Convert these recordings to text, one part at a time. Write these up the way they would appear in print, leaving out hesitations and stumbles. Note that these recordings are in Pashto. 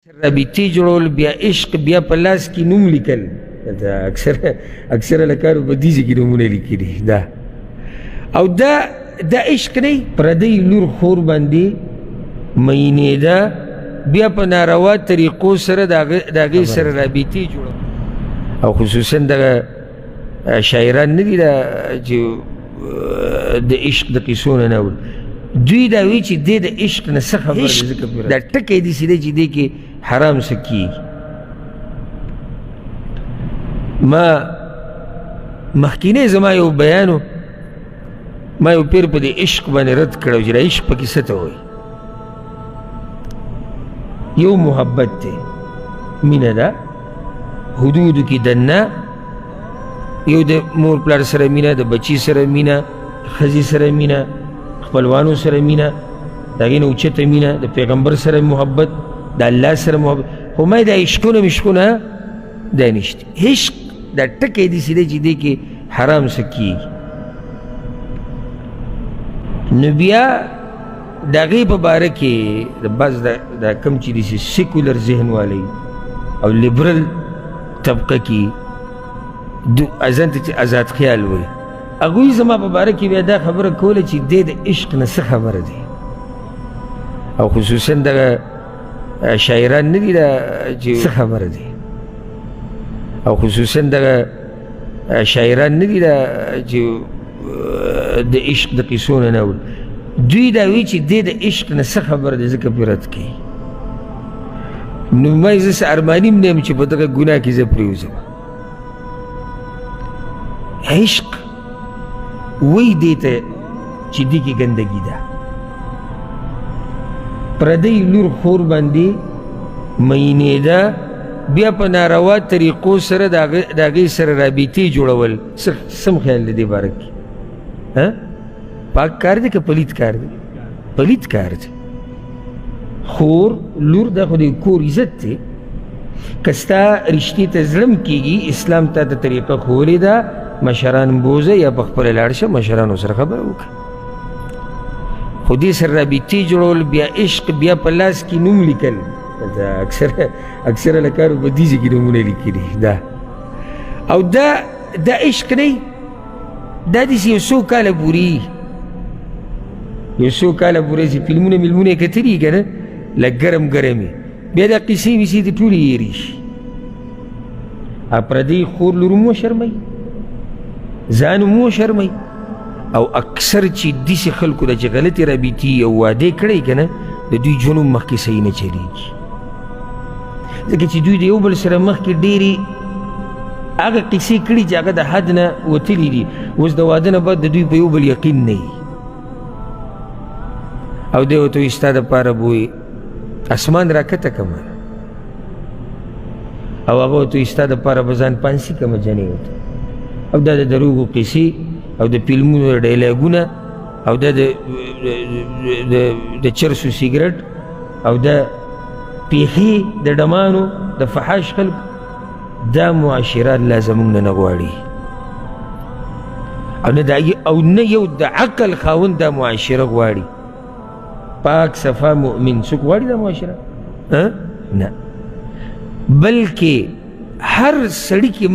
رابطې جوړول بیا عشق بیا په لاس کې نوم لیکل دا اکثره لکارو په دې کې نومونه لیکلي دا او دا عشق نه پردی لور خور باندې مینېده بیا په ناروا طریقو سره د هغې سره رابطې جوړول او خصوصا دغه شاعران نه دي دا چې د عشق د قصو نه اوري دوی دا وی چې د عشق نه څه خبره ده دا ټکی داسې دی چې دې کې حرام څه کېږي ما مخکینی زما یو بیانو ما یو پیر په دې عشق باندې رد کړی چې عشق پکې څه ته وایي یو محبت دی مینه ده حدودو کې دننه یو د مور پلار سره مینه د بچی سره مینه ښځې سره مینه خپلوانو سره مینه د هغې نه اوچته مینه د پیغمبر سره محبت د الله سره محبت خو ما دا عشقونه مشقونه دا نشته عشق دا ټکی داسې دی چې دې کې حرام څه کېږي نو بیا د هغې په باره کې د بعض دا کم چې داسې سیکولر ذهن والی او لیبرل طبقه کې ځان ته چې آزاد خیال وایي هغوی زما په باره کې بیا دا خبره کوله چې دې د عشق نه څه خبره دی او خصوصا دغه شاعران نه دي دا چې څه خبره دی او خصوصا دغه شاعران نه دي دا چې د عشق د قصو نه اوري دوی دا وایي چې دې د عشق نه څه خبره دی ځکه پرې رد کوي نو ما یې زه ارماني م نه یم چې په دغه ګناه کې زه پرېوځم عشق وی دیتا چې دی کې ګندګي ده پردی لور خور باندې مینېده بیا په ناروا طریقو سره د هغې سره رابطې جوړول سم خیال دی دې باره کې پاک کار دی که پلیت کار دی پلیت کار دی خور لور دا خو د کور عزت دی که ستا رشتې ته زړه کېږي اسلام تا ته طریقه ښوولې ده مشران بوزه یا په خپله لاړ شه مشرانو سره خبره وکړه خو دې سره رابطې جوړول بیا عشق بیا په لاس کې نوم لیکل دا اکثره لکارو په دې کې نومونه لیکلي دا او دا عشق نه دا داسې یو څو کاله پورې یو څو کاله پورې چې فلمونه ملمونه یې کتلي که نه لږ ګرم ګرمې بیا دا قصې ویسې دې ټولې هېرې شي پردی خور لور مو شرموي ځان مو شرموي او اکثر چې داسې خلکو ده چې غلطې رابطې او وعدې کړی که نه د دوی ژوند هم مخکې صحیح نه چلېږي ځکه چې دوی د یو بل سره مخکې ډېرې هغه قصې کړي چې هغه د حد نه وتلي دي اوس د واده نه بعد د دوی په یو بل یقین نه وي او دی ورته وایي ستا دپاره به وایي اسمان راکته کړمه او هغه ورته وایي ستا دپاره به ځان پانسي کړمه جنې ورته او دا د دروغو قصې او د فلمونو ډایلاګونه او دا د چرسو سیګرټ او د پیښې د ډمانو د فحاش خلکو دا معاشره الله زموږ نه غواړي او نه یو د عقل خاوند دا معاشره غواړي پاک صفا مؤمن څوک غواړي دا معاشره نه بلکې هر سړي کې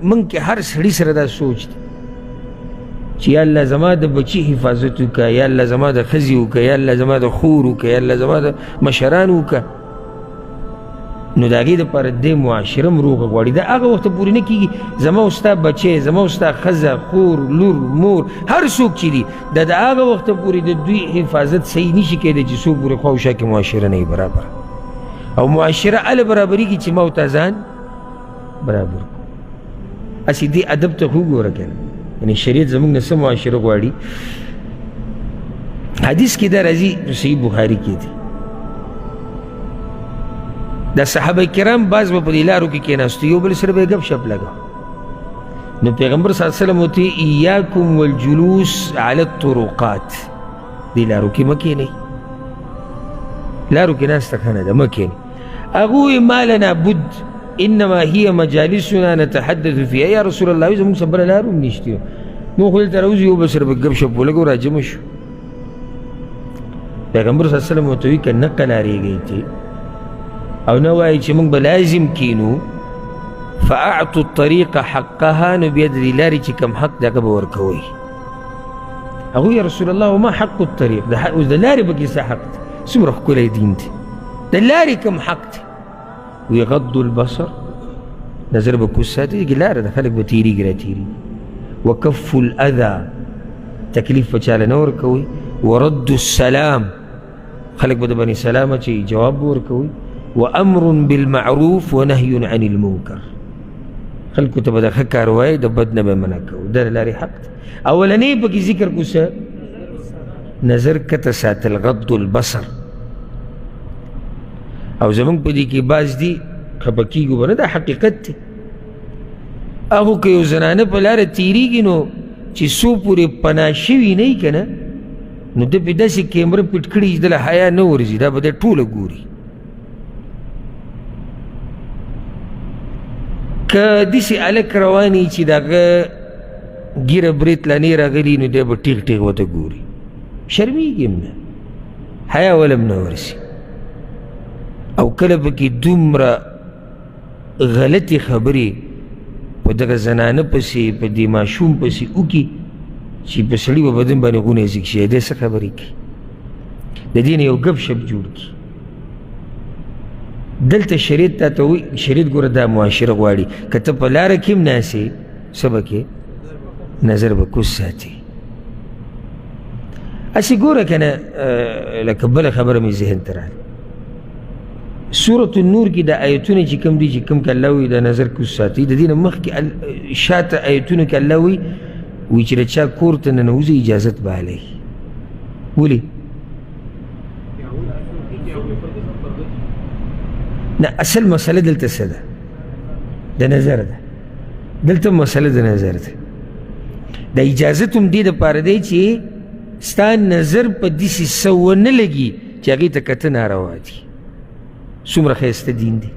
منږ کې هر سړي سره دا سوچ دی چې یا الله زما د بچي حفاظت وکړه یا الله زما د ښځې وکړه یا الله زما د خور وکړه یا الله زما د مشران وکړه نو د هغې دپاره دې معاشره هم روغه غواړي دا هغه وخته پورې نه کېږي زما او ستا بچی زما او ستا ښځه خور لور مور هر څوک چې دي دا د هغه وخته پورې د دوی حفاظت صحیح نشي کېدی چې څوک پورې خوا او شا کې معاشره نه وي برابر او معاشره هله برابرېږي چې ما او تا ځان برابر اسی دې ادب ته خو ګوره که نه یعنې شریعت زموږ نه څه معاشره غواړي حدیث کې دا راځي صحیح بخاري کې دی دا صحابه کرام بعض به په دې لارو کې کېناستو یو بل سره به یې ګپ شپ لګاو نو پیغمبر صلی الله علیه وسلم ورته ایاکم والجلوس علی الطرقات دې لارو کې مه کېنئ لارو کې ناسته ښه نه ده مه کېنئ هغوی ما لنا بد انما هي مجالسنا نتحدث فيها یا رسول الله زموږ سره بله لار هم نشته موږ خو دلته راوځو یو بل سره به ګپ شپ ولګو راجمع شو پیغمبر صلی الله علیه وسلم ورته وایي که نه قلاریږئ ته او نه وایي چې موږ به لازم کینو فاعطوا الطريق حقها، نو بیا د دې لارې چې کوم حق دی هغه به ورکوئ. هغوی یا رسول الله وما حق الطريق، اوس د لارې پکې څه حق دی؟ څومره ښکلی دین دی، د لارې کوم حق دی؟ وی غض البصر، نظر به کوز ساتي، لاره ده خلک به تېرېږي را تېرېږي. وکف الاذى، تکلیف به چاله نه ورکوئ. ورد السلام، خلک به د باندې سلام اچوي، جواب به ورکوئ. وامر بالمعروف ونهي عن المنکر، خلکو ته به د ښه کار وایي، د بد نه به منع کوو. دا د لارې حق دی. اولنی پکې ذکر کو څه؟ نظر کته ساتل، غض البصر. او زمونږ په دې کې بعض دي خفه کېږو به نه، دا حقیقت دی. هغو که یو زنانه په لاره تېرېږي نو چې څو پورې پناه شوي نه وي که نه، نو ده پې داسې کیمره پټ کړي چې دله حیا نه ورځي، دا به دی ټوله ګوري. که داسې هلک روان وي چې د هغه ګیره برېت لانې راغلي، نو دی به ټیغ ټیغ ورته ګوري، شرمېږي هم نه، حیا ول هم نه ورځي. او کله پکې دومره غلطې خبرې په دغه زنانه پسې، په دې ماشوم پسې وکړي چې په سړي به بدن باندې غونی زیږ شي، دی څه خبرې کوي؟ د دې نه یو ګپ شپ جوړ کړي. دلته شریعت تا ته وایي، شریعت ګوره دا معاشره غواړي، که ته په لاره کې هم ناستې، څه به کې؟ نظر به کوز ساتي. هسې ګوره که نه، لکه بله خبره مې ذهن ته راغله، سورة النور کې د آیتونه چې کوم دي، چې کوم کې الله وایي د نظر کوز ساتي، د دې نه مخکې شاته آیتونو کې الله وایي چې د چا کور ته ننوځي اجازت به علیه. ولې؟ نه، اصل مسله دلته څه ده؟ د نظر ده. دلته مسله د نظر ده. د اجازت هم دې دپاره دی چې ستا نظر په داسې څه ونه لګي چې هغې ته کته ناروا دي. څومره ښایسته دین دی.